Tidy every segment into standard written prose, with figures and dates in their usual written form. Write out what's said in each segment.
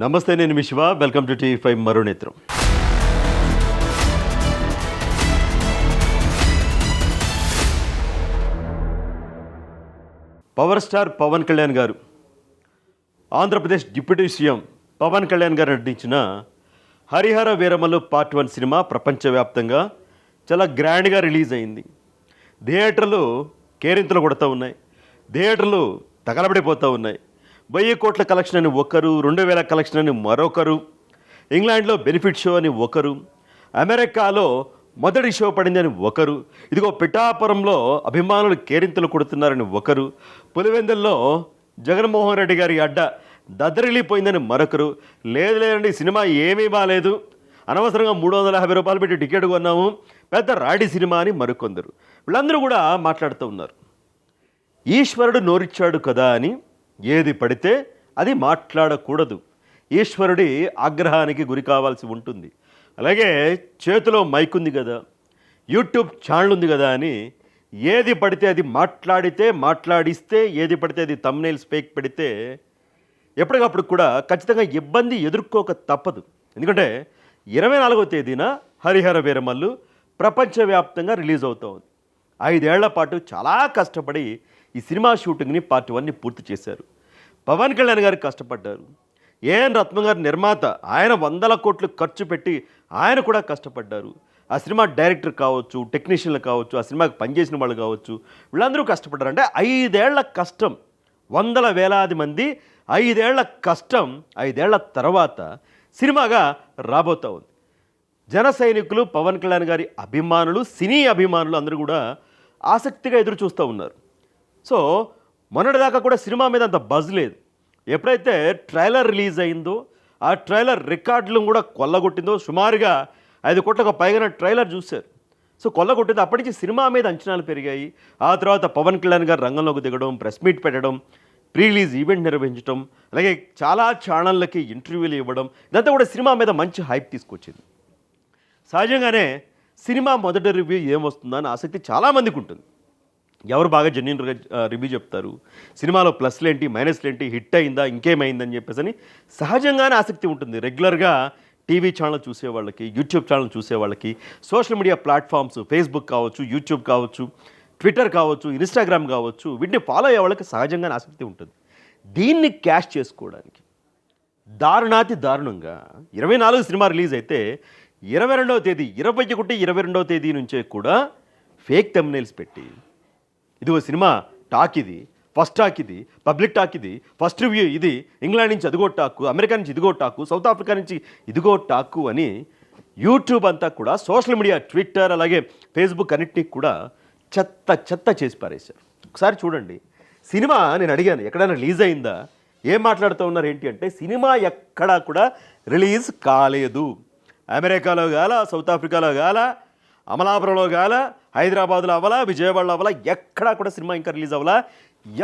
నమస్తే, నేను మీ శివ. వెల్కమ్ టు టీవీ5 మరునేత్రం. పవర్ స్టార్ పవన్ కళ్యాణ్ గారు, ఆంధ్రప్రదేశ్ డిప్యూటీ సీఎం పవన్ కళ్యాణ్ గారు నటించిన హరిహర వీరమల్లు పార్ట్ 1 సినిమా ప్రపంచవ్యాప్తంగా చాలా గ్రాండ్గా రిలీజ్ అయింది. థియేటర్లు కేరింతలు కొడుతూ ఉన్నాయి, థియేటర్లు తగలబడిపోతూ ఉన్నాయి. 1000 కోట్ల కలెక్షన్ అని ఒకరు, 2000 కలెక్షన్ అని మరొకరు, ఇంగ్లాండ్లో బెనిఫిట్ షో అని ఒకరు, అమెరికాలో మొదటి షో పడింది అని ఒకరు, ఇదిగో పిఠాపురంలో అభిమానులు కేరింతలు కొడుతున్నారని ఒకరు, పులివెందుల్లో జగన్మోహన్ రెడ్డి గారి అడ్డ దద్దరిల్లిపోయిందని మరొకరు, లేదండి సినిమా ఏమీ బాగాలేదు, అనవసరంగా 350 రూపాయలు పెట్టి టికెట్ కొన్నాము, పెద్ద రాడి సినిమా అని మరికొందరు. వీళ్ళందరూ కూడా మాట్లాడుతూ ఉన్నారు. ఈశ్వరుడు నోరిచ్చాడు కదా అని ఏది పడితే అది మాట్లాడకూడదు. ఈశ్వరుడి ఆగ్రహానికి గురి కావాల్సి ఉంటుంది. అలాగే చేతిలో మైక్ ఉంది కదా, యూట్యూబ్ ఛానల్ ఉంది కదా అని ఏది పడితే అది మాట్లాడిస్తే, ఏది పడితే అది థంబ్నెయిల్స్ ఫేక్ పెడితే ఎప్పటికప్పుడు కూడా ఖచ్చితంగా ఇబ్బంది ఎదుర్కోక తప్పదు. ఎందుకంటే 24వ తేదీన హరిహర వీరమల్లు ప్రపంచవ్యాప్తంగా రిలీజ్ అవుతూ ఉంది. 5 ఏళ్ల పాటు చాలా కష్టపడి ఈ సినిమా షూటింగ్ని పార్ట్ 1ని పూర్తి చేశారు. పవన్ కళ్యాణ్ గారు కష్టపడ్డారు, ఏఎన్ రత్నం గారు నిర్మాత, ఆయన 100 కోట్లు ఖర్చు పెట్టి ఆయన కూడా కష్టపడ్డారు. ఆ సినిమా డైరెక్టర్ కావచ్చు, టెక్నీషియన్లు కావచ్చు, ఆ సినిమాకి పనిచేసిన వాళ్ళు కావచ్చు, వీళ్ళందరూ కష్టపడ్డారు. అంటే 5 ఏళ్ల కష్టం, వందల వేలాది మంది 5 ఏళ్ల కష్టం 5 ఏళ్ల తర్వాత సినిమాగా రాబోతూ ఉంది. జన సైనికులు, పవన్ కళ్యాణ్ గారి అభిమానులు, సినీ అభిమానులు అందరూ కూడా ఆసక్తిగా ఎదురు చూస్తూ ఉన్నారు. సో మొన్నటిదాకా కూడా సినిమా మీద అంత బజ్ లేదు. ఎప్పుడైతే ట్రైలర్ రిలీజ్ అయిందో, ఆ ట్రైలర్ రికార్డులను కూడా కొల్లగొట్టిందో, సుమారుగా 5 కోట్లకు పైగా ట్రైలర్ చూశారు. సో కొల్లగొట్టింది. అప్పటి నుంచి సినిమా మీద అంచనాలు పెరిగాయి. ఆ తర్వాత పవన్ కళ్యాణ్ గారు రంగంలోకి దిగడం, ప్రెస్ మీట్ పెట్టడం, ప్రీ రిలీజ్ ఈవెంట్ నిర్వహించడం, అలాగే చాలా ఛానళ్ళకి ఇంటర్వ్యూలు ఇవ్వడం, ఇదంతా కూడా సినిమా మీద మంచి హైప్ తీసుకొచ్చింది. సహజంగానే సినిమా మొదటి రివ్యూ ఏమొస్తుందో అని ఆసక్తి చాలామందికి ఉంటుంది. ఎవరు బాగా జెన్యూన్ రివ్యూ చెప్తారు, సినిమాలో ప్లస్లు ఏంటి, మైనస్లు ఏంటి, హిట్ అయిందా, ఇంకేమైందని చెప్పేసి అని సహజంగానే ఆసక్తి ఉంటుంది. రెగ్యులర్గా టీవీ ఛానల్ చూసేవాళ్ళకి, యూట్యూబ్ ఛానల్ చూసేవాళ్ళకి, సోషల్ మీడియా ప్లాట్ఫామ్స్, ఫేస్బుక్ కావచ్చు, యూట్యూబ్ కావచ్చు, ట్విట్టర్ కావచ్చు, ఇన్స్టాగ్రామ్ కావచ్చు, వీటిని ఫాలో అయ్యే వాళ్ళకి సహజంగానే ఆసక్తి ఉంటుంది. దీన్ని క్యాష్ చేసుకోవడానికి దారుణంగా 24 సినిమా రిలీజ్ అయితే 22వ తేదీ, 21, 22వ తేదీ నుంచే కూడా ఫేక్ థంబ్నెయిల్స్ పెట్టి, ఇదిగో సినిమా టాక్ ఇది, ఫస్ట్ టాక్ ఇది, పబ్లిక్ టాక్ ఇది, ఫస్ట్ రివ్యూ ఇది, ఇంగ్లాండ్ నుంచి అదిగో టాకు, అమెరికా నుంచి ఇదిగో టాకు, సౌత్ ఆఫ్రికా నుంచి ఇదిగో టాకు అని యూట్యూబ్ అంతా కూడా, సోషల్ మీడియా, ట్విట్టర్, అలాగే ఫేస్బుక్ అన్నిటినీ కూడా చెత్త చేసి పారేశారు. ఒకసారి చూడండి సినిమా. నేను అడిగాను ఎక్కడైనా రిలీజ్ అయిందా, ఏం మాట్లాడుతూ ఉన్నారు ఏంటి అంటే, సినిమా ఎక్కడా కూడా రిలీజ్ కాలేదు. అమెరికాలో గాల, సౌత్ ఆఫ్రికాలో గాల, అమలాపురంలో గాల, హైదరాబాద్లో అవ్వాలా, విజయవాడలో అవ్వాలా, ఎక్కడా కూడా సినిమా ఇంకా రిలీజ్ అవ్వాలా.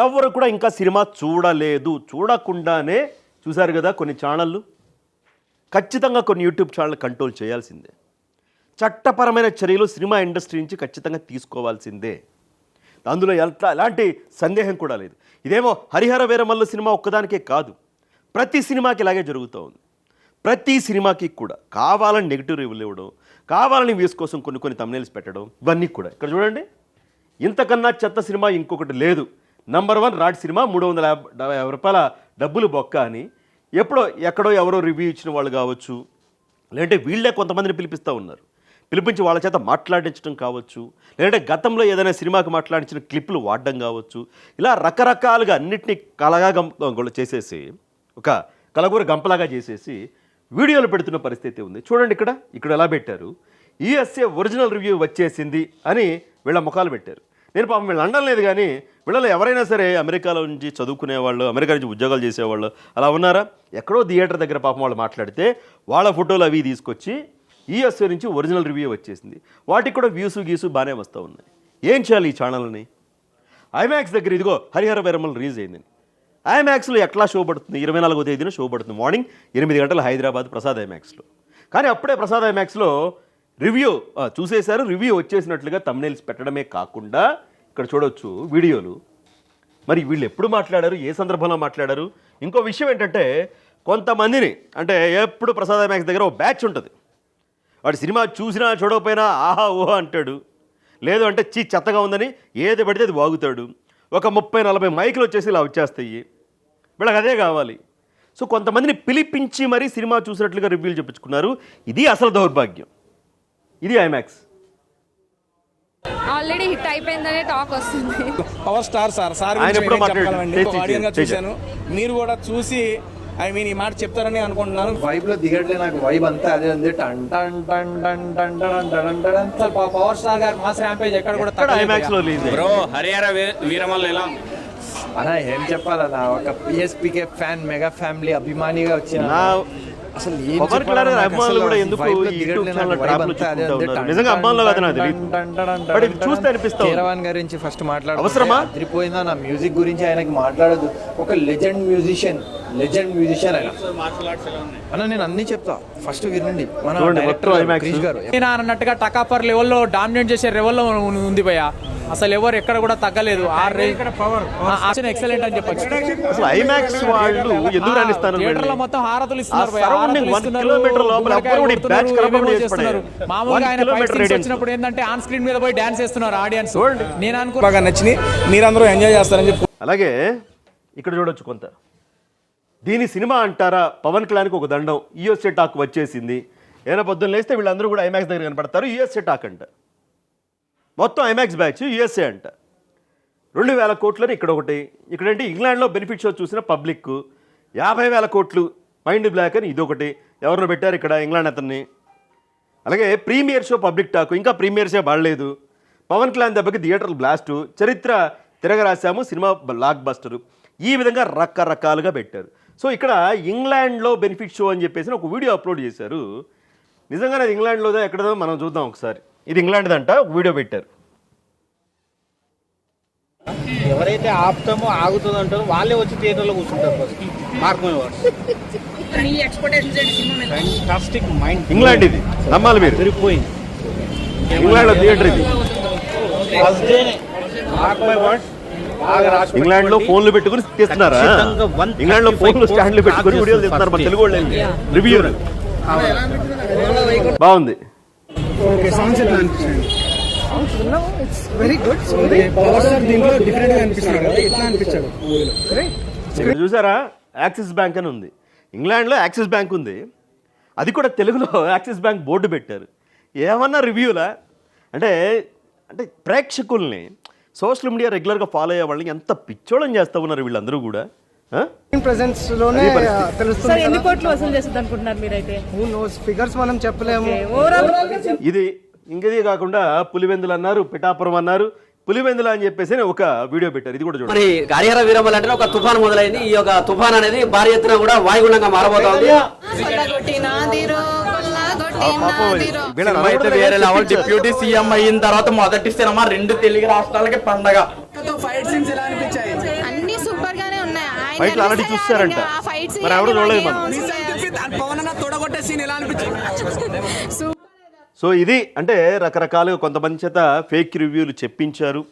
ఎవరు కూడా ఇంకా సినిమా చూడలేదు. చూడకుండానే చూశారు కదా కొన్ని ఛానళ్ళు. ఖచ్చితంగా కొన్ని యూట్యూబ్ ఛానల్ కంట్రోల్ చేయాల్సిందే. చట్టపరమైన చర్యలు సినిమా ఇండస్ట్రీ నుంచి ఖచ్చితంగా తీసుకోవాల్సిందే. అందులో ఎలాంటి సందేహం కూడా లేదు. ఇదేమో హరిహర వీరమల్లు సినిమా ఒక్కదానికే కాదు, ప్రతి సినిమాకి ఇలాగే జరుగుతూ ఉంది. ప్రతి సినిమాకి కూడా కావాలని నెగిటివ్ రివ్యూలు ఇవ్వడం, కావాలని వ్యూస్ కోసం కొన్ని థంబ్నెయిల్స్ పెట్టడం, ఇవన్నీ కూడా. ఇక్కడ చూడండి, ఇంతకన్నా చెత్త సినిమా ఇంకొకటి లేదు. నంబర్ 1 రాడ్ సినిమా, 350 రూపాయల డబ్బులు బొక్క అని ఎక్కడో ఎవరో రివ్యూ ఇచ్చిన వాళ్ళు కావచ్చు, లేదంటే వీళ్ళే కొంతమందిని పిలిపిస్తూ ఉన్నారు, పిలిపించి వాళ్ళ చేత మాట్లాడించడం కావచ్చు, లేదంటే గతంలో ఏదైనా సినిమాకి మాట్లాడించిన క్లిప్లు వాడడం కావచ్చు, ఇలా రకరకాలుగా అన్నిటినీ చేసేసి, ఒక కలగూర గంపలాగా చేసేసి వీడియోలు పెడుతున్న పరిస్థితి ఉంది. చూడండి ఇక్కడ ఎలా పెట్టారు, యూఎస్ఏ ఒరిజినల్ రివ్యూ వచ్చేసింది అని వీళ్ళ ముఖాలు పెట్టారు. నేను పాపం వీళ్ళు అనడం లేదు, కానీ వీళ్ళలో ఎవరైనా సరే అమెరికాలో నుంచి చదువుకునేవాళ్ళు, అమెరికా నుంచి ఉద్యోగాలు చేసేవాళ్ళు అలా ఉన్నారా? ఎక్కడో థియేటర్ దగ్గర పాపం వాళ్ళు మాట్లాడితే వాళ్ళ ఫోటోలు అవి తీసుకొచ్చి యూఎస్ఏ నుంచి ఒరిజినల్ రివ్యూ వచ్చేసింది. వాటికి కూడా వ్యూసు బాగానే వస్తూ ఉన్నాయి. ఏం చేయాలి ఈ ఛానల్ని? ఐమాక్స్ దగ్గర ఇదిగో హరిహర వీరమల్లు రిలీజ్ అయిందని ఐమాక్స్లో ఎట్లా షో పడుతుంది? 24వ తేదీన షో పడుతుంది, మార్నింగ్ 8 గంటలు హైదరాబాద్ ప్రసాద్ ఐమాక్స్లో. కానీ అప్పుడే ప్రసాద్ ఐమాక్స్లో రివ్యూ చూసేశారు, రివ్యూ వచ్చేసినట్లుగా థంబ్నెయిల్స్ పెట్టడమే కాకుండా ఇక్కడ చూడవచ్చు వీడియోలు. మరి వీళ్ళు ఎప్పుడు మాట్లాడారు, ఏ సందర్భంలో మాట్లాడారు? ఇంకో విషయం ఏంటంటే, కొంతమందిని అంటే ఎప్పుడు ప్రసాద్ ఐమాక్స్ దగ్గర ఒక బ్యాచ్ ఉంటుంది. వాడు సినిమా చూసినా చూడకపోయినా ఆహా ఊహా అంటాడు, లేదు అంటే చెత్తగా ఉందని ఏది పడితే అది వాగుతాడు. ఒక 30-40 మైకులు వచ్చేసి ఇలా వచ్చేస్తాయి, వీళ్ళకి అదే కావాలి. సో కొంతమందిని పిలిపించి మరీ సినిమా చూసినట్లుగా రివ్యూలు చెప్పించుకున్నారు. ఇది అసలు దౌర్భాగ్యం. ఇది ఐమాక్స్. ఆల్రెడీ హిట్ అయిపోయిందనే టాక్ వస్తుంది. పవర్ స్టార్ సార్ ఆయన ఎప్పుడో ఆడియన్గా చూశాను, మీరు కూడా చూసి ఈ మాట చెప్తారని అనుకుంటున్నాను. వైబ్ లో దిగట్లే నాకు, వైబ్ అంతా అదే ఉంది. పవర్ స్టార్ గారు మాస్ ర్యాంపేజ్ ఎక్కడ కూడా ఐమాక్స్ లో రిలీజ్ బ్రో హరిహర వీరమల్లు ఎలా అన్నా ఏం చెప్పాలన్నా, ఒక పిఎస్పీకే ఫ్యాన్, మెగా ఫ్యామిలీ అభిమానిగా వచ్చిన అసలు ఏం పవన్ కళ్యాణ్ అభిమానులు కూడా ఎందుకు ఈ యూట్యూబ్ ఛానల్ ట్రాప్లు చుట్టుకుంటూ ఉన్నారు? నిజంగా అభిమానులు కాదు నాకు తెలియదు, బట్ ఇది చూస్తే అనిపిస్తాం. కీరవాన్ గురించి ఫస్ట్ మాట్లాడు, అవసరమా? అదిరిపోయిందా నా మ్యూజిక్ గురించి ఆయనకి మాట్లాడదు. ఒక లెజెండ్ మ్యూజిషియన్ ఆయన అన్న. నేను అన్ని చెప్తా, ఫస్ట్ వినండి. మన డైరెక్టర్ క్రిష్ గారు అన్నట్టుగా టకాపర్ లెవెల్లో డామినేట్ చేసే లెవెల్లో ఉంది భయ్య. అసలు ఎవరు ఎక్కడ కూడా తగ్గలేదు. ఎక్సలెంట్ అని చెప్పచ్చు. అసలు ఐమాక్స్ వాళ్ళు ఎందుకు రాణిస్తారు? థియేటర్ లో మొత్తం హారతులు ఇస్తున్నారు. మామూలుగా ఆయన ఫైట్ సీన్స్ వచ్చినప్పుడు ఏంటంటే ఆన్ స్క్రీన్ మీద పోయి డాన్స్ చేస్తున్నారు ఆడియన్స్. నేను అనుకో బాగా నచ్చింది, మీరందరూ ఎంజాయ్ చేస్తారని చెప్పి. అలాగే ఇక్కడ చూడొచ్చు కొంత దీని సినిమా అంటారా, పవన్ కళ్యాణ్కి ఒక దండం. యూఎస్ఏ టాక్ వచ్చేసింది. ఏదైనా పొద్దున్న లేస్తే వీళ్ళందరూ కూడా ఐమాక్స్ దగ్గర కనపడతారు. యూఎస్ఏ టాక్ అంట, మొత్తం ఐమాక్స్ బ్యాచ్ యూఎస్ఏ అంట. 2,000 కోట్లని ఇక్కడ ఒకటి. ఇక్కడంటే ఇంగ్లాండ్లో బెనిఫిట్ షో చూసిన పబ్లిక్ 50,000 కోట్లు మైండ్ బ్లాక్ అని ఇదొకటి. ఎవరినో పెట్టారు ఇక్కడ ఇంగ్లాండ్ అతన్ని. అలాగే ప్రీమియర్ షో పబ్లిక్ టాక్, ఇంకా ప్రీమియర్ షో పడలేదు. పవన్ కళ్యాణ్ దెబ్బకి థియేటర్లు బ్లాస్టు, చరిత్ర తిరగరాశాము, సినిమా బ్లాక్ బస్టరు. ఈ విధంగా రకరకాలుగా పెట్టారు. సో ఇక్కడ ఇంగ్లాండ్లో బెనిఫిట్ షో అని చెప్పేసి ఒక వీడియో అప్లోడ్ చేశారు. నిజంగానే అది ఇంగ్లాండ్లోదో ఎక్కడదో మనం చూద్దాం ఒకసారి. ఇది ఇంగ్లాండ్దంట, ఒక వీడియో పెట్టారు. ఎవరైతే ఆపుతామో ఆగుతుంది అంటారో వాళ్ళే వచ్చి థియేటర్లో కూర్చుంటారు. First fantastic mind. ఇంగ్లాండ్ ఇది నమ్మాలి మీరు. సరిపోయింది. ఇంగ్లాండ్లో థియేటర్ ఇది. ఫస్ట్ డేనే మార్క్ మై వర్డ్స్. ఇంగ్లాండ్ లో ఫోన్లు పెట్టుకుని తీస్తున్నారా? ఇంగ్లాండ్ లో ఫోన్లు స్టాండ్లు పెట్టుకుని వీడియోలు తీస్తున్నారు. మన తెలుగు వాళ్ళు రివ్యూ బాగుంది. చూసారా, యాక్సిస్ బ్యాంక్ అని ఉంది. ఇంగ్లాండ్లో యాక్సిస్ బ్యాంక్ ఉంది, అది కూడా తెలుగులో యాక్సిస్ బ్యాంక్ బోర్డు పెట్టారు. ఏమన్నా రివ్యూలా? అంటే అంటే ప్రేక్షకుల్ని సోషల్ మీడియా రెగ్యులర్గా ఫాలో అయ్యే వాళ్ళని ఎంత పిచ్చోళం చేస్తూ ఉన్నారు వీళ్ళందరూ కూడా. ఎన్ని కోట్లు వసూలు చేస్తుంది అనుకుంటున్నారు మీరైతే? ఫిగర్స్ మనం చెప్పలేము. ఇది ఇంకది కాకుండా పులివెందులు అన్నారు, పిఠాపురం అన్నారు, పులివెందుల అని చెప్పేసి ఒక వీడియో పెట్టారు. ఇది కూడా చూడండి. మరి హరిహర వీరమల్లు అంటే ఒక తుఫాన్ మొదలైంది. ఈ యొక్క తుఫాన్ అనేది భారీ ఎత్తున కూడా వాయుగుండంగా మారబోతోంది. వేరే లెవెల్. డిప్యూటీ సీఎం అయిన తర్వాత మొదటి సినిమా 2 తెలుగు రాష్ట్రాలకి పండగ. ఫైట్ సీన్స్ ఎలా అనిపించాయి? అన్ని సూపర్ గానే ఉన్నాయి. ఫైట్లు ఆల్రెడీ చూస్తారంట, మరి ఎవరు చూడలేదు మనం. తొడగొట్టే సీన్ ఎలా అనిపించింది? సో ఇది అంటే రకరకాలుగా కొంతమంది చేత ఫేక్ రివ్యూలు చెప్పించారు.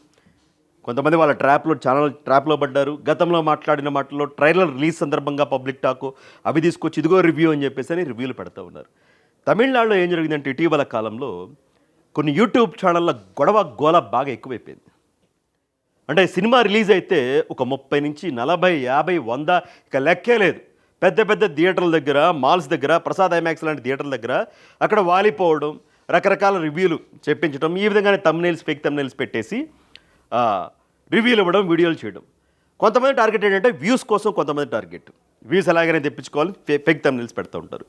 కొంతమంది వాళ్ళ ట్రాప్లో పడ్డారు. గతంలో మాట్లాడిన మాటల్లో ట్రైలర్ రిలీజ్ సందర్భంగా పబ్లిక్ టాక్ అవి తీసుకొచ్చి ఇదిగో రివ్యూ అని చెప్పేసి అని రివ్యూలు పెడతా ఉన్నారు. తమిళనాడులో ఏం జరిగిందంటే ఇటీవల కాలంలో కొన్ని యూట్యూబ్ ఛానళ్ళ గోల బాగా ఎక్కువైపోయింది. అంటే సినిమా రిలీజ్ అయితే ఒక 30 నుంచి 40, 50, 100 ఇక లెక్కే లేదు. పెద్ద పెద్ద థియేటర్ల దగ్గర, మాల్స్ దగ్గర, ప్రసాద్ ఐమాక్స్ లాంటి థియేటర్ల దగ్గర అక్కడ వాలిపోవడం, రకరకాల రివ్యూలు చెప్పించడం, ఈ విధంగానే ఫేక్ తమ్నైల్స్ పెట్టేసి రివ్యూలు ఇవ్వడం, వీడియోలు చేయడం. కొంతమంది టార్గెట్ ఏంటంటే వ్యూస్ కోసం, కొంతమంది టార్గెట్ వ్యూస్ ఎలాగైనా తెప్పించుకోవాలని ఫేక్ తమ్నైల్స్ పెడుతూ ఉంటారు.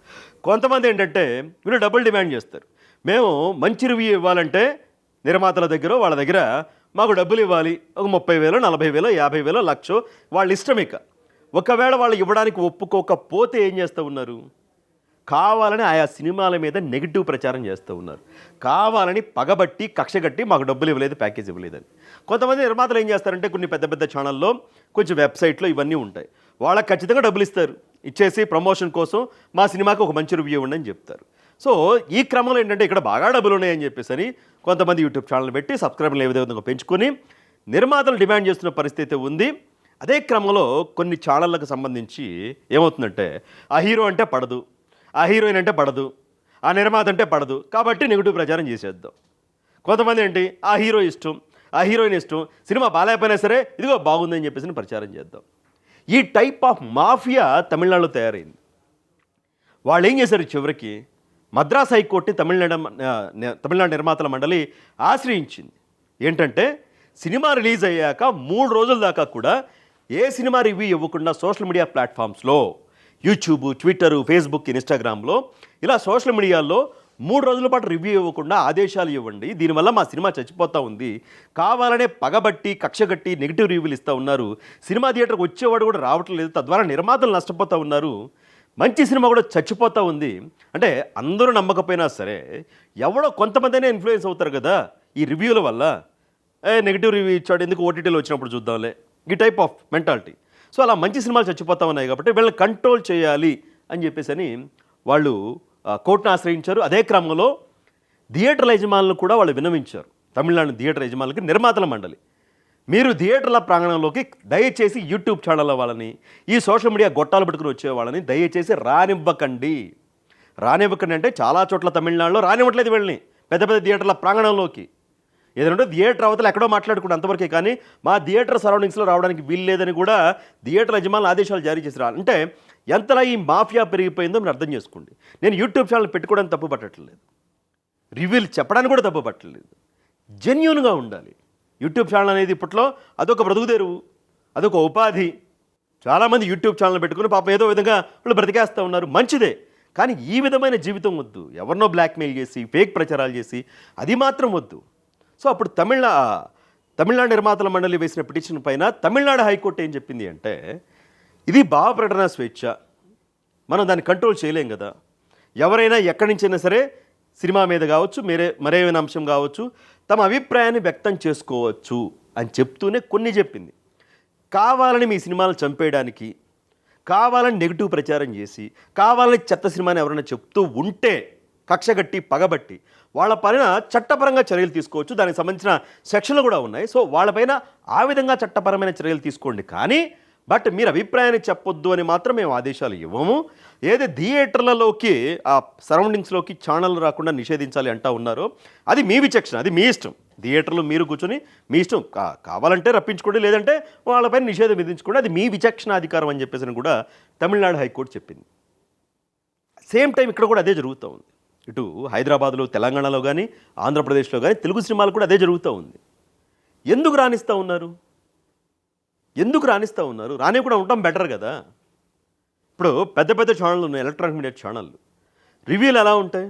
కొంతమంది ఏంటంటే వీళ్ళు డబుల్ డిమాండ్ చేస్తారు. మేము మంచి రివ్యూ ఇవ్వాలంటే నిర్మాతల దగ్గర వాళ్ళ దగ్గర మాకు డబ్బులు ఇవ్వాలి, ఒక 30,000, 40,000, 50,000, 1,00,000 వాళ్ళ ఇష్టం. ఇక ఒకవేళ వాళ్ళు ఇవ్వడానికి ఒప్పుకోకపోతే ఏం చేస్తూ ఉన్నారు? కావాలని ఆయా సినిమాల మీద నెగిటివ్ ప్రచారం చేస్తూ ఉన్నారు. కావాలని పగబట్టి కక్షగట్టి మాకు డబ్బులు ఇవ్వలేదు, ప్యాకేజ్ ఇవ్వలేదని. కొంతమంది నిర్మాతలు ఏం చేస్తారంటే కొన్ని పెద్ద పెద్ద ఛానల్లో, కొంచెం వెబ్సైట్లో ఇవన్నీ ఉంటాయి. వాళ్ళకి ఖచ్చితంగా డబ్బులు ఇస్తారు. ఇచ్చేసి ప్రమోషన్ కోసం మా సినిమాకి ఒక మంచి రివ్యూ ఇవ్వండి అని చెప్తారు. సో ఈ క్రమంలో ఏంటంటే ఇక్కడ బాగా డబ్బులు ఉన్నాయని చెప్పేసి అని కొంతమంది యూట్యూబ్ ఛానల్ పెట్టి సబ్స్క్రైబర్లు ఏ విధంగా పెంచుకొని నిర్మాతలు డిమాండ్ చేస్తున్న పరిస్థితి ఉంది. అదే క్రమంలో కొన్ని ఛానళ్ళకు సంబంధించి ఏమవుతుందంటే ఆ హీరో అంటే పడదు, ఆ హీరోయిన్ అంటే పడదు, ఆ నిర్మాత అంటే పడదు, కాబట్టి నెగిటివ్ ప్రచారం చేసేద్దాం. కొంతమంది ఏంటి ఆ హీరో ఇష్టం, ఆ హీరోయిన్ ఇష్టం, సినిమా బాగాలేకపోయినా సరే ఇదిగో బాగుందని చెప్పేసి ప్రచారం చేద్దాం. ఈ టైప్ ఆఫ్ మాఫియా తమిళనాడులో తయారైంది. వాళ్ళు ఏం చేశారు, చివరికి మద్రాస్ హైకోర్టుని తమిళనాడు నిర్మాతల మండలి ఆశ్రయించింది. ఏంటంటే సినిమా రిలీజ్ అయ్యాక 3 రోజుల దాకా కూడా ఏ సినిమా రివ్యూ ఇవ్వకుండా సోషల్ మీడియా ప్లాట్ఫామ్స్లో యూట్యూబ్, ట్విట్టర్, ఫేస్బుక్, ఇన్స్టాగ్రామ్లో ఇలా సోషల్ మీడియాలో 3 రోజుల పాటు రివ్యూ ఇవ్వకుండా ఆదేశాలు ఇవ్వండి, దీనివల్ల మా సినిమా చచ్చిపోతూ ఉంది, కావాలనే పగబట్టి కక్షగట్టి నెగిటివ్ రివ్యూలు ఇస్తూ ఉన్నారు, సినిమా థియేటర్కి వచ్చేవాడు కూడా రావటం లేదు, తద్వారా నిర్మాతలు నష్టపోతూ ఉన్నారు, మంచి సినిమా కూడా చచ్చిపోతూ ఉంది. అంటే అందరూ నమ్మకపోయినా సరే ఎవడో కొంతమందినే ఇన్ఫ్లుయెన్స్ అవుతారు కదా ఈ రివ్యూల వల్ల. నెగిటివ్ రివ్యూ ఇచ్చాడు, ఎందుకు ఓటీటీలో వచ్చినప్పుడు చూద్దాంలే, ఈ టైప్ ఆఫ్ మెంటాలిటీ. సో అలా మంచి సినిమాలు చచ్చిపోతా ఉన్నాయి కాబట్టి వీళ్ళని కంట్రోల్ చేయాలి అని చెప్పేసి వాళ్ళు కోర్టును ఆశ్రయించారు. అదే క్రమంలో థియేటర్ల యజమానులు కూడా వాళ్ళు విన్నవించారు. తమిళనాడు థియేటర్ యజమానులకి నిర్మాతల మండలి, మీరు థియేటర్ల ప్రాంగణంలోకి దయచేసి యూట్యూబ్ ఛానళ్ళ వాళ్ళని, ఈ సోషల్ మీడియా గొట్టాలు పెట్టుకుని వచ్చే వాళ్ళని దయచేసి రానివ్వకండి అంటే చాలా చోట్ల తమిళనాడులో రానివ్వట్లేదు వీళ్ళని పెద్ద పెద్ద థియేటర్ల ప్రాంగణంలోకి. ఏదంటే థియేటర్ అవతల ఎక్కడో మాట్లాడుకుంటే అంతవరకే, కానీ మా థియేటర్ సరౌండింగ్స్లో రావడానికి వీల్లేదని కూడా థియేటర్ యజమానులు ఆదేశాలు జారీ చేసి అంటే ఎంతలా ఈ మాఫియా పెరిగిపోయిందో మీరు అర్థం చేసుకోండి. నేను యూట్యూబ్ ఛానల్ పెట్టుకోవడానికి తప్పు పట్టట్లేదు, రివ్యూలు చెప్పడానికి కూడా తప్పు పట్టలేదు, జెన్యూన్గా ఉండాలి. యూట్యూబ్ ఛానల్ అనేది ఇప్పట్లో అదొక బ్రతుకుదేరువు, అదొక ఉపాధి. చాలామంది యూట్యూబ్ ఛానల్ పెట్టుకుని పాపం ఏదో విధంగా వాళ్ళు బ్రతికేస్తూ ఉన్నారు, మంచిదే. కానీ ఈ విధమైన జీవితం వద్దు, ఎవరినో బ్లాక్మెయిల్ చేసి ఫేక్ ప్రచారాలు చేసి అది మాత్రం వద్దు. సో అప్పుడు తమిళనాడు నిర్మాతల మండలి వేసిన పిటిషన్ పైన తమిళనాడు హైకోర్టు ఏం చెప్పింది అంటే, ఇది భావ ప్రకటన స్వేచ్ఛ, మనం దాన్ని కంట్రోల్ చేయలేం కదా, ఎవరైనా ఎక్కడి నుంచైనా సరే సినిమా మీద కావచ్చు, మరేమైనా అంశం కావచ్చు, తమ అభిప్రాయాన్ని వ్యక్తం చేసుకోవచ్చు అని చెప్తూనే కొన్ని చెప్పింది. కావాలని మీ సినిమాలు చంపేయడానికి, కావాలని నెగిటివ్ ప్రచారం చేసి, కావాలని చెత్త సినిమాని ఎవరైనా చెప్తూ ఉంటే కక్షగట్టి పగబట్టి వాళ్ళ పైన చట్టపరంగా చర్యలు తీసుకోవచ్చు. దానికి సంబంధించిన సెక్షన్లు కూడా ఉన్నాయి. సో వాళ్ళపైన ఆ విధంగా చట్టపరమైన చర్యలు తీసుకోండి, కానీ బట్ మీరు అభిప్రాయాన్ని చెప్పొద్దు అని మాత్రం మేము ఆదేశాలు ఇవ్వము. ఏది థియేటర్లలోకి ఆ సరౌండింగ్స్లోకి ఛానల్ రాకుండా నిషేధించాలి అంటా ఉన్నారో అది మీ విచక్షణ, అది మీ ఇష్టం. థియేటర్లో మీరు కూర్చొని మీ ఇష్టం, కావాలంటే రప్పించుకోండి, లేదంటే వాళ్ళపైన నిషేధం విధించుకోండి, అది మీ విచక్షణ అధికారం అని చెప్పేసి కూడా తమిళనాడు హైకోర్టు చెప్పింది. సేమ్ టైం ఇక్కడ కూడా అదే జరుగుతూ ఉంది. ఇటు హైదరాబాద్లో, తెలంగాణలో కానీ, ఆంధ్రప్రదేశ్లో కానీ తెలుగు సినిమాలు కూడా అదే జరుగుతూ ఉంది. ఎందుకు రాణిస్తూ ఉన్నారు? రాని కూడా ఉండటం బెటర్ కదా. ఇప్పుడు పెద్ద పెద్ద ఛానళ్ళు ఉన్నాయి, ఎలక్ట్రానిక్ మీడియా ఛానళ్ళు, రివ్యూలు ఎలా ఉంటాయి?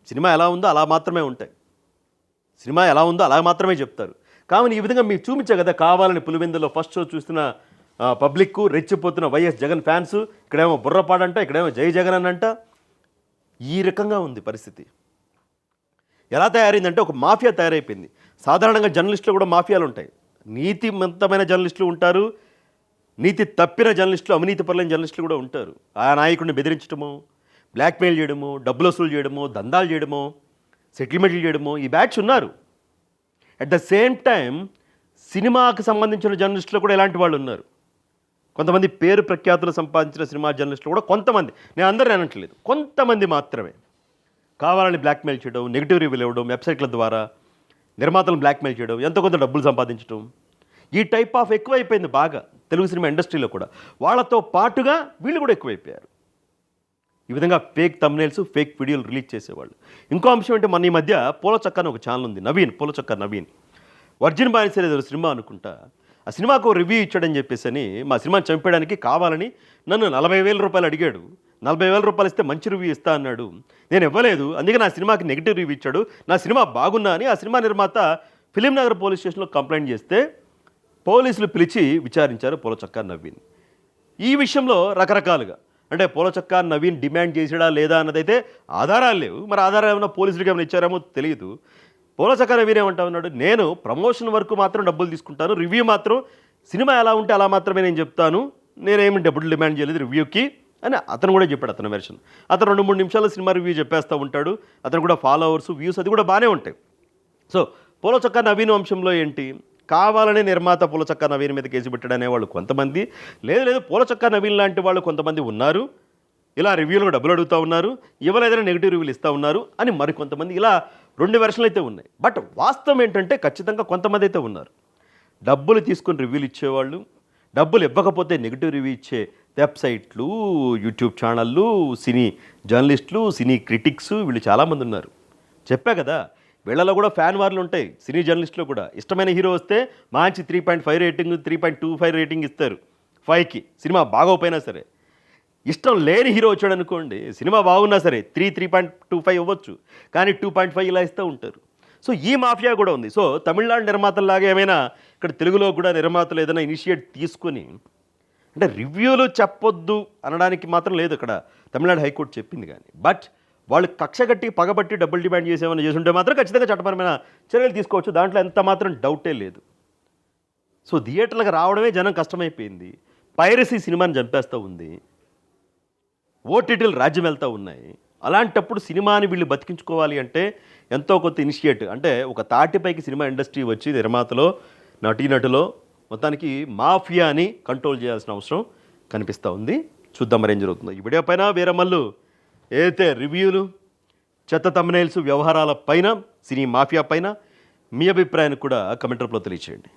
సినిమా ఎలా ఉందో అలా మాత్రమే ఉంటాయి, సినిమా ఎలా ఉందో అలా మాత్రమే చెప్తారు. కావున ఈ విధంగా మీకు చూపించే కదా, కావాలని పులివెందులో ఫస్ట్ షో చూస్తున్న పబ్లిక్, రెచ్చిపోతున్న వైఎస్ జగన్ ఫ్యాన్స్, ఇక్కడేమో బుర్రపాడంట, ఇక్కడేమో జై జగన్ అనంట. ఈ రకంగా ఉంది పరిస్థితి. ఎలా తయారైందంటే ఒక మాఫియా తయారైపోయింది. సాధారణంగా జర్నలిస్టులు కూడా మాఫియాలు ఉంటాయి. నీతిమంతమైన జర్నలిస్టులు ఉంటారు, నీతి తప్పిన జర్నలిస్టులు, అవినీతి పరులైన జర్నలిస్టులు కూడా ఉంటారు. ఆ నాయకుడిని బెదిరించడమో, బ్లాక్మెయిల్ చేయడమో, డబ్బులు వసూలు చేయడమో, దందాలు చేయడమో, సెటిల్మెంట్లు చేయడమో ఈ బ్యాచ్ ఉన్నారు. అట్ ద సేమ్ టైం సినిమాకి సంబంధించిన జర్నలిస్టులు కూడా ఎలాంటి వాళ్ళు ఉన్నారు. కొంతమంది పేరు ప్రఖ్యాతులు సంపాదించిన సినిమా జర్నలిస్టులు కూడా కొంతమంది, నేను అందరూ అనట్లేదు, కొంతమంది మాత్రమే కావాలని బ్లాక్మెయిల్ చేయడం, నెగిటివ్ రివ్యూలు ఇవ్వడం, వెబ్సైట్ల ద్వారా నిర్మాతలను బ్లాక్మెయిల్ చేయడం, ఎంతో కొంత డబ్బులు సంపాదించడం, ఈ టైప్ ఆఫ్ ఎక్కువైపోయింది బాగా తెలుగు సినిమా ఇండస్ట్రీలో కూడా. వాళ్ళతో పాటుగా వీళ్ళు కూడా ఎక్కువైపోయారు. ఈ విధంగా ఫేక్ థంబ్నెయిల్స్, ఫేక్ వీడియోలు రిలీజ్ చేసేవాళ్ళు. ఇంకో అంశం అంటే మన ఈ మధ్య పూలచక్క అని ఒక ఛానల్ ఉంది, పూలచక్క నవీన్, వర్జిన్ బానిస ఏదో సినిమా అనుకుంటా, ఆ సినిమాకు రివ్యూ ఇచ్చాడని చెప్పేసి మా సినిమాని చంపేయడానికి కావాలని నన్ను 40,000 రూపాయలు అడిగాడు. 40,000 రూపాయలు ఇస్తే మంచి రివ్యూ ఇస్తా అన్నాడు. నేను ఇవ్వలేదు, అందుకే నా సినిమాకి నెగిటివ్ రివ్యూ ఇచ్చాడు. నా సినిమా బాగున్నా అని ఆ సినిమా నిర్మాత ఫిలిం నగర్ పోలీస్ స్టేషన్లో కంప్లైంట్ చేస్తే పోలీసులు పిలిచి విచారించారు పూలచక్క నవీన్. ఈ విషయంలో రకరకాలుగా అంటే పూలచక్క నవీన్ డిమాండ్ చేసాడా లేదా అన్నదైతే ఆధారాలు లేవు. మరి ఆధారాలు ఏమైనా పోలీసులకి ఏమైనా ఇచ్చారేమో తెలియదు. పూలచక్క నవీన్ ఏమంటా ఉన్నాడు, నేను ప్రమోషన్ వరకు మాత్రం డబ్బులు తీసుకుంటాను, రివ్యూ మాత్రం సినిమా ఎలా ఉంటే అలా మాత్రమే నేను చెప్తాను, నేనేమి డబ్బులు డిమాండ్ చేయలేదు రివ్యూకి అని అతను కూడా చెప్పాడు. అతని వెర్షన్, అతను 2-3 నిమిషాల్లో సినిమా రివ్యూ చెప్పేస్తూ ఉంటాడు. అతను కూడా ఫాలోవర్స్, వ్యూస్ అది కూడా బాగానే ఉంటాయి. సో పూలచక్క నవీన్ అంశంలో ఏంటి, కావాలని నిర్మాత పూలచక్క నవీన్ మీద కేసు పెట్టడనే వాళ్ళు కొంతమంది, లేదు పూలచక్క నవీన్ లాంటి వాళ్ళు కొంతమంది ఉన్నారు, ఇలా రివ్యూలకు డబ్బులు అడుగుతూ ఉన్నారు, ఇవ్వలేదని నెగిటివ్ రివ్యూలు ఇస్తూ ఉన్నారు అని మరికొంతమంది, ఇలా 2 వెర్షన్లు అయితే ఉన్నాయి. బట్ వాస్తవం ఏంటంటే ఖచ్చితంగా కొంతమంది అయితే ఉన్నారు డబ్బులు తీసుకొని రివ్యూలు ఇచ్చేవాళ్ళు, డబ్బులు ఇవ్వకపోతే నెగిటివ్ రివ్యూ ఇచ్చే వెబ్సైట్లు, యూట్యూబ్ ఛానళ్ళు, సినీ జర్నలిస్టులు, సినీ క్రిటిక్స్, వీళ్ళు చాలామంది ఉన్నారు. చెప్పా కదా, వీళ్ళలో కూడా ఫ్యాన్ వార్లు ఉంటాయి. సినీ జర్నలిస్టులో కూడా ఇష్టమైన హీరో వస్తే మంచి 3.5 రేటింగ్, 3.25 రేటింగ్ ఇస్తారు 5కి, సినిమా బాగోపోయినా సరే. ఇష్టం లేని హీరో వచ్చాడు అనుకోండి, సినిమా బాగున్నా సరే 3.25 ఇవ్వచ్చు, కానీ 2.5 ఇలా ఇస్తూ ఉంటారు. సో ఈ మాఫియా కూడా ఉంది. సో తమిళనాడు నిర్మాతల్లాగా ఏమైనా ఇక్కడ తెలుగులో కూడా నిర్మాతలు ఏదైనా ఇనిషియేట్ తీసుకొని, అంటే రివ్యూలు చెప్పొద్దు అనడానికి మాత్రం లేదు ఇక్కడ, తమిళనాడు హైకోర్టు చెప్పింది. కానీ బట్ వాళ్ళు కక్ష కట్టి పగబట్టి డబ్బులు డిమాండ్ చేసేమని చేసుంటే మాత్రం ఖచ్చితంగా చట్టపరమైన చర్యలు తీసుకోవచ్చు, దాంట్లో ఎంత మాత్రం డౌటే లేదు. సో థియేటర్లకు రావడమే జనం కష్టమైపోయింది, పైరసీ సినిమాని చంపేస్తూ ఉంది, ఓటీటీలు రాజ్యం వెళ్తూ ఉన్నాయి. అలాంటప్పుడు సినిమాని వీళ్ళు బతికించుకోవాలి అంటే ఎంతో కొంత ఇనిషియేట్, అంటే ఒక తాటిపైకి సినిమా ఇండస్ట్రీ వచ్చి నిర్మాతలో నటీనటులో మొత్తానికి మాఫియాని కంట్రోల్ చేయాల్సిన అవసరం కనిపిస్తూ ఉంది. చూద్దాం మరి ఏం జరుగుతుందో. ఈ వీడియో పైన వీరమల్లు ఏదైతే రివ్యూలు, చెత్త తమ్నెయిల్స్ వ్యవహారాల పైన, సినీ మాఫియా పైన మీ అభిప్రాయాన్ని కూడా కమెంట్ రూపంలో తెలియచేయండి.